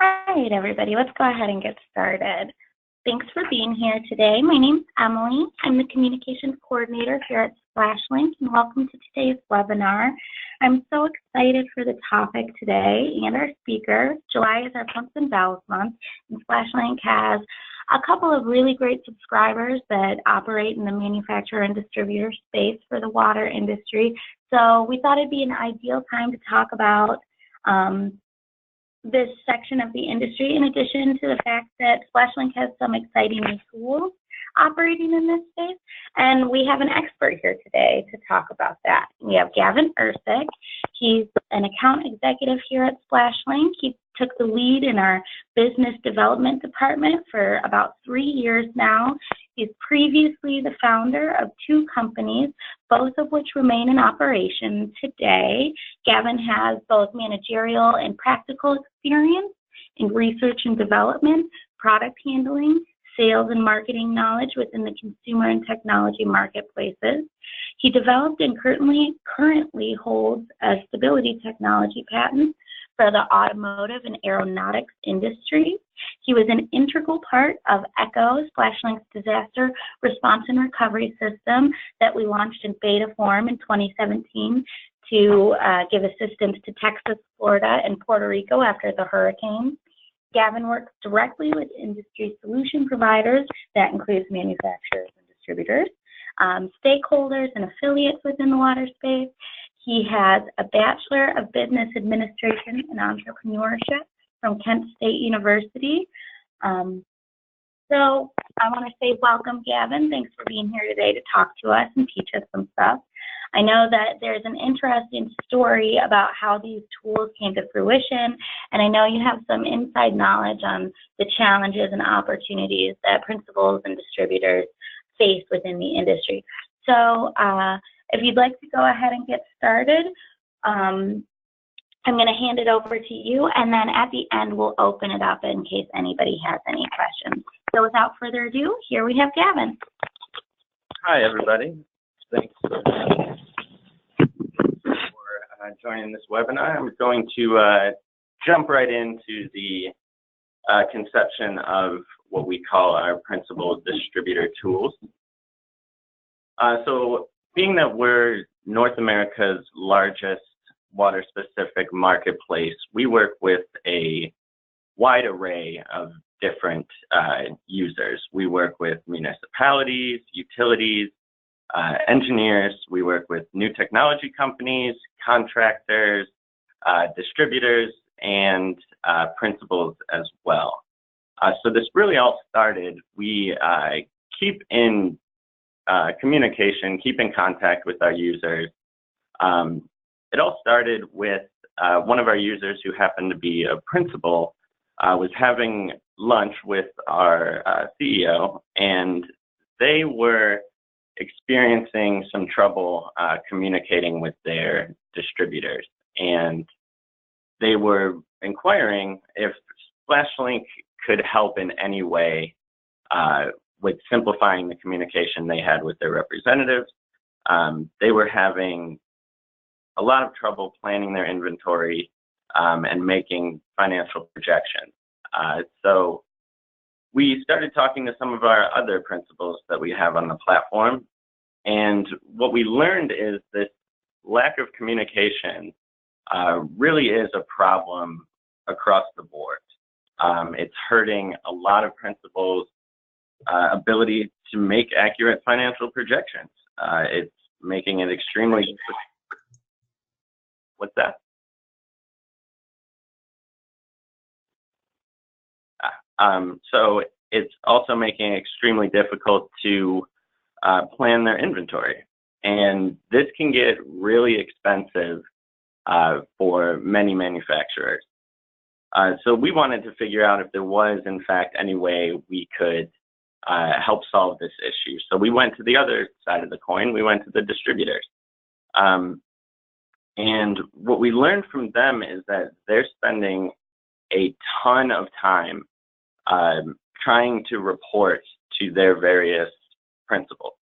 All right, everybody, let's go ahead and get started. Thanks for being here today. My name's Emily. I'm the Communications Coordinator here at SplashLink, and welcome to today's webinar. I'm so excited for the topic today and our speaker. July is our Pumps and Valves Month, and SplashLink has a couple of really great subscribers that operate in the manufacturer and distributor space for the water industry. So we thought it'd be an ideal time to talk about this section of the industry, in addition to the fact that SplashLink has some exciting new tools operating in this space. And we have an expert here today to talk about that. We have Gavin Ursich. He's an account executive here at SplashLink. He took the lead in our business development department for about 3 years now. He's previously the founder of 2 companies, both of which remain in operation today. Gavin has both managerial and practical experience in research and development, product handling, sales and marketing knowledge within the consumer and technology marketplaces. He developed and currently holds a stability technology patent for the automotive and aeronautics industry. He was an integral part of ECHO, SplashLink's disaster response and recovery system that we launched in beta form in 2017 to give assistance to Texas, Florida, and Puerto Rico after the hurricane. Gavin works directly with industry solution providers, that includes manufacturers and distributors, stakeholders and affiliates within the water space. He has a Bachelor of Business Administration and Entrepreneurship from Kent State University. So I want to say welcome, Gavin. Thanks for being here today to talk to us and teach us some stuff. I know that there's an interesting story about how these tools came to fruition, and I know you have some inside knowledge on the challenges and opportunities that principals and distributors face within the industry. So if you'd like to go ahead and get started, I'm going to hand it over to you, and then at the end we'll open it up in case anybody has any questions. So without further ado, here we have Gavin. Hi, everybody. Thanks for joining this webinar. I'm going to jump right into the conception of what we call our principal distributor tools. So being that we're North America's largest water-specific marketplace, we work with a wide array of different users. We work with municipalities, utilities, engineers. We work with new technology companies, contractors, distributors, and principals as well. So this really all started, we keep in communication, keep in contact with our users. It all started with one of our users who happened to be a principal was having lunch with our CEO, and they were experiencing some trouble communicating with their distributors. And they were inquiring if SplashLink could help in any way with simplifying the communication they had with their representatives. They were having a lot of trouble planning their inventory and making financial projections. So we started talking to some of our other principals that we have on the platform, and what we learned is this lack of communication really is a problem across the board. It's hurting a lot of principals' ability to make accurate financial projections. It's making it extremely... What's that? So it's also making it extremely difficult to plan their inventory. And this can get really expensive for many manufacturers. So we wanted to figure out if there was, in fact, any way we could help solve this issue. So we went to the other side of the coin. We went to the distributors. And what we learned from them is that they're spending a ton of time trying to report to their various principals.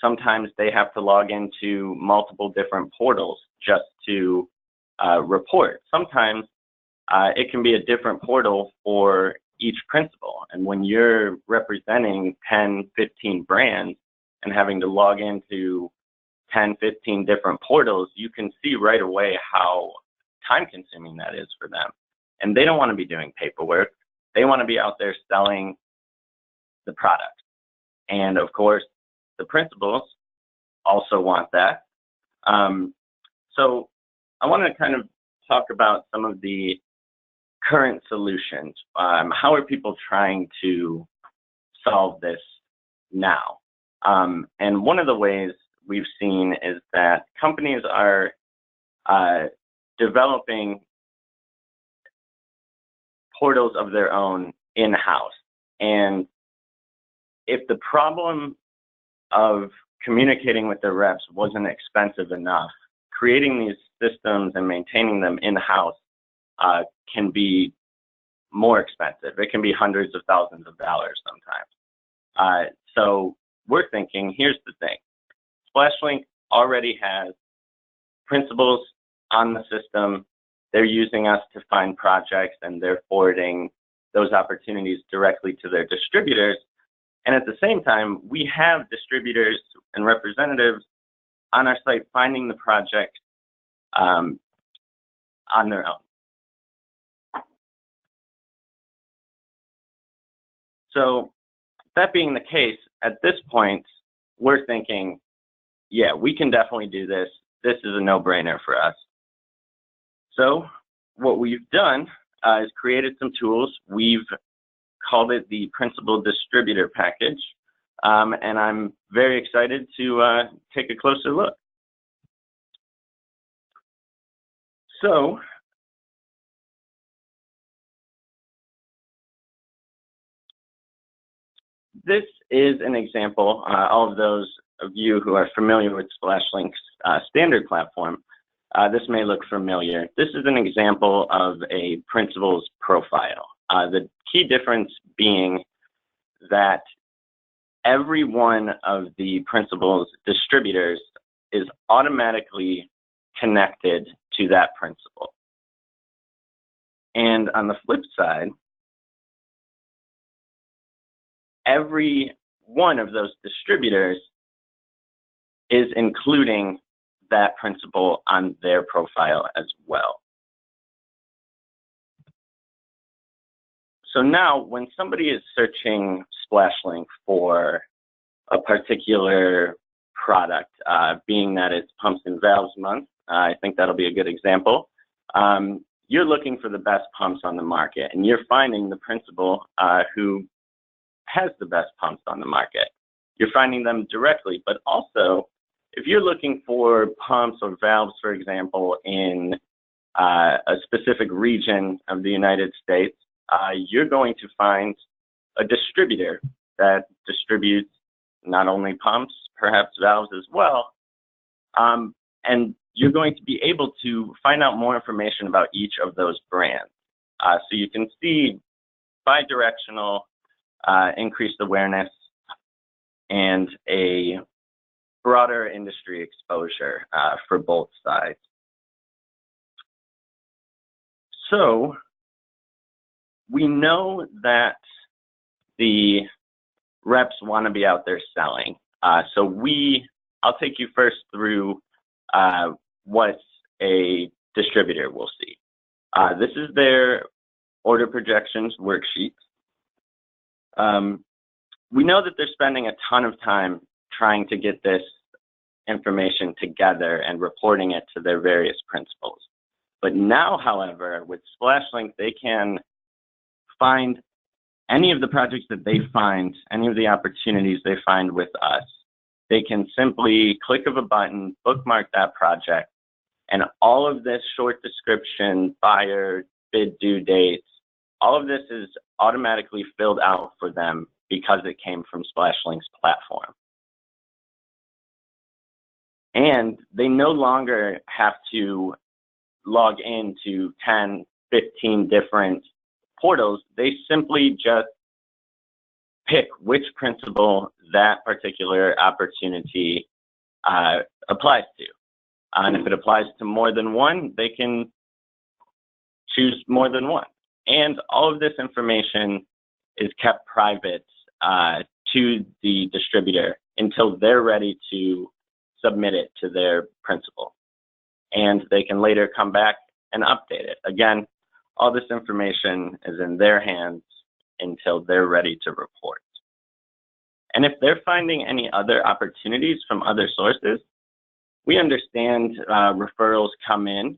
Sometimes they have to log into multiple different portals just to report. Sometimes it can be a different portal for each principal. And when you're representing 10, 15 brands and having to log into 10, 15 different portals, you can see right away how time consuming that is for them. And they don't want to be doing paperwork. They want to be out there selling the product. And of course, the principals also want that. So I want to kind of talk about some of the current solutions. How are people trying to solve this now? And one of the ways we've seen is that companies are developing portals of their own in-house. And if the problem of communicating with their reps wasn't expensive enough, creating these systems and maintaining them in-house can be more expensive. It can be hundreds of thousands of dollars sometimes. So we're thinking, here's the thing. SplashLink already has principals on the system. They're using us to find projects, and they're forwarding those opportunities directly to their distributors. And at the same time, we have distributors and representatives on our site finding the project on their own. So that being the case, at this point, we're thinking, yeah, we can definitely do this. This is a no-brainer for us. So what we've done is created some tools. We've called it the Principal Distributor Package, and I'm very excited to take a closer look. So this is an example. All of those of you who are familiar with SplashLink's standard platform, this may look familiar. This is an example of a principal's profile. The key difference being that every one of the principal's distributors is automatically connected to that principal. And on the flip side, every one of those distributors is including that principal on their profile as well. So now when somebody is searching SplashLink for a particular product, being that it's Pumps and Valves Month, I think that'll be a good example. You're looking for the best pumps on the market, and you're finding the principal who has the best pumps on the market. You're finding them directly, but also if you're looking for pumps or valves, for example, in a specific region of the United States, you're going to find a distributor that distributes not only pumps, perhaps valves as well, and you're going to be able to find out more information about each of those brands. So you can see bi-directional increased awareness and a broader industry exposure for both sides. So we know that the reps want to be out there selling. So I'll take you first through what a distributor will see. This is their order projections worksheet. We know that they're spending a ton of time trying to get this information together and reporting it to their various principals. But now, however, with SplashLink, they can find any of the projects that they find, any of the opportunities they find with us. They can simply click of a button, bookmark that project, and all of this short description, buyer, bid due dates, all of this is automatically filled out for them because it came from SplashLink's platform. And they no longer have to log into 10, 15 different portals. They simply just pick which principal that particular opportunity applies to. And if it applies to more than one, they can choose more than one. And all of this information is kept private to the distributor until they're ready to submit it to their principal. And they can later come back and update it. Again, all this information is in their hands until they're ready to report. And if they're finding any other opportunities from other sources, we understand referrals come in.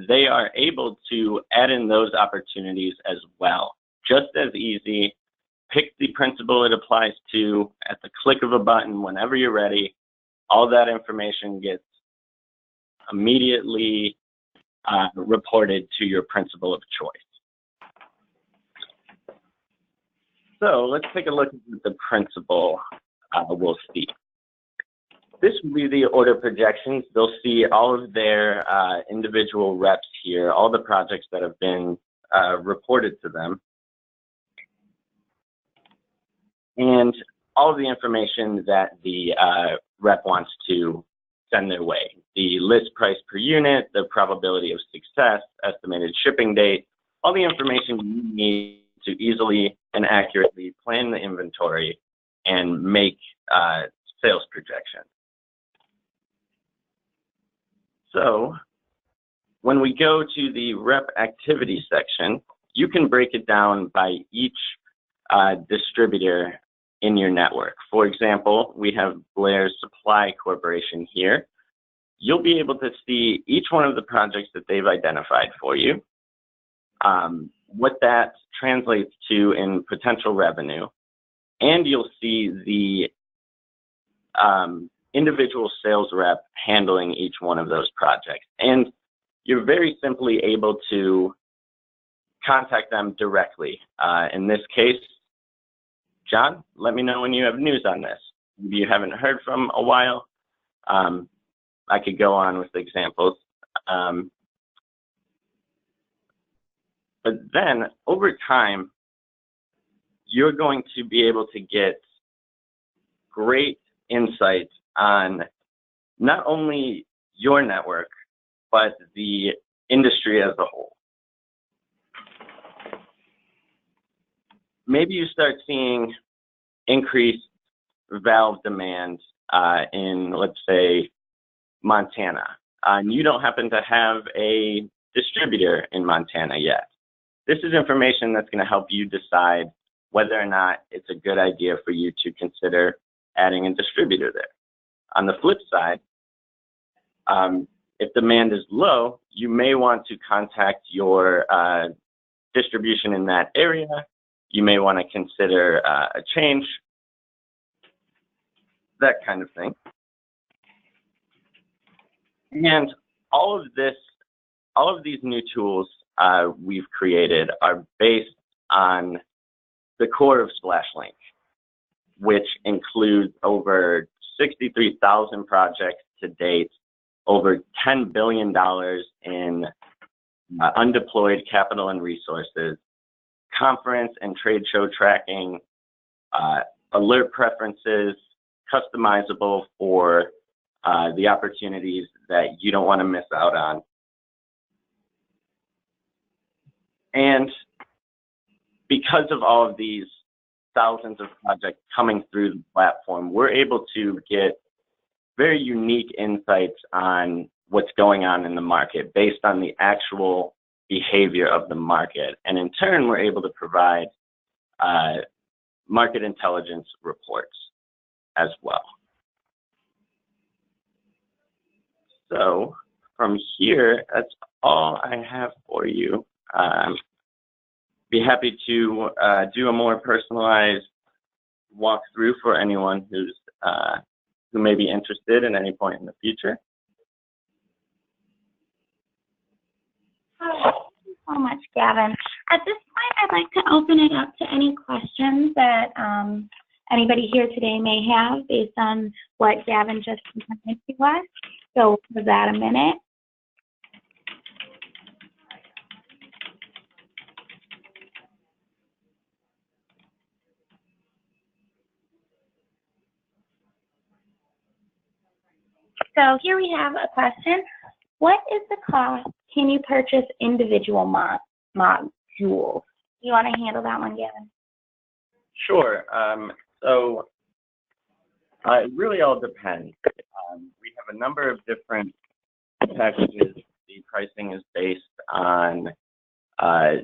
They are able to add in those opportunities as well. Just as easy, pick the principal it applies to at the click of a button whenever you're ready. All that information gets immediately reported to your principal of choice. So let's take a look at what the principal will see. This will be the order projections. They'll see all of their individual reps here, all the projects that have been reported to them, and all of the information that the rep wants to send their way. The list price per unit, the probability of success, estimated shipping date, all the information you need to easily and accurately plan the inventory and make sales projections. So when we go to the rep activity section, you can break it down by each distributor in your network. For example, we have Blair's Supply Corporation here. You'll be able to see each one of the projects that they've identified for you, what that translates to in potential revenue, and you'll see the individual sales rep handling each one of those projects. And you're very simply able to contact them directly. In this case, John, let me know when you have news on this. Maybe you haven't heard from a while. I could go on with examples. But then over time, you're going to be able to get great insights on not only your network, but the industry as a whole. Maybe you start seeing increased valve demand in, let's say, Montana, and you don't happen to have a distributor in Montana yet. This is information that's going to help you decide whether or not it's a good idea for you to consider adding a distributor there. On the flip side, if demand is low, you may want to contact your distribution in that area. You may want to consider a change, that kind of thing. And all of these new tools we've created are based on the core of SplashLink, which includes over 63,000 projects to date, over $10 billion in undeployed capital and resources, conference and trade show tracking, alert preferences, customizable for the opportunities that you don't want to miss out on. And because of all of these thousands of projects coming through the platform, we're able to get very unique insights on what's going on in the market based on the actual behavior of the market. And in turn, we're able to provide market intelligence reports as well. So from here, that's all I have for you. Be happy to do a more personalized walkthrough for anyone who may be interested at any point in the future. Thank you so much, Gavin. At this point, I'd like to open it up to any questions that anybody here today may have based on what Gavin just presented to us. So for that a minute. So here we have a question. What is the cost? Can you purchase individual modules? You want to handle that one, Gavin? Sure. So it really all depends. We have a number of different packages. The pricing is based on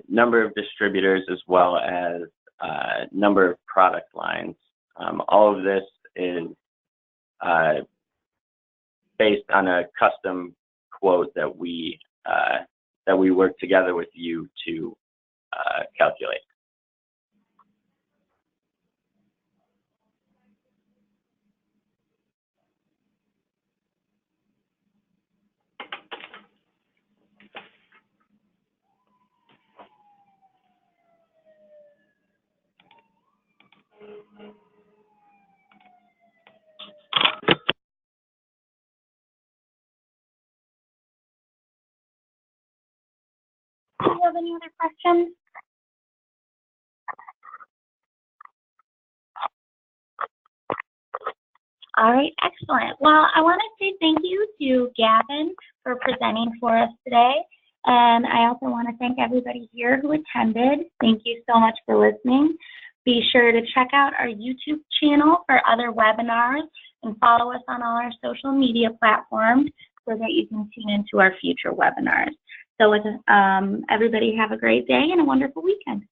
number of distributors as well as number of product lines. All of this is based on a custom quote that we work together with you to calculate. Do you have any other questions? All right, excellent. Well, I want to say thank you to Gavin for presenting for us today. And I also want to thank everybody here who attended. Thank you so much for listening. Be sure to check out our YouTube channel for other webinars and follow us on all our social media platforms so that you can tune into our future webinars. So with everybody have a great day and a wonderful weekend.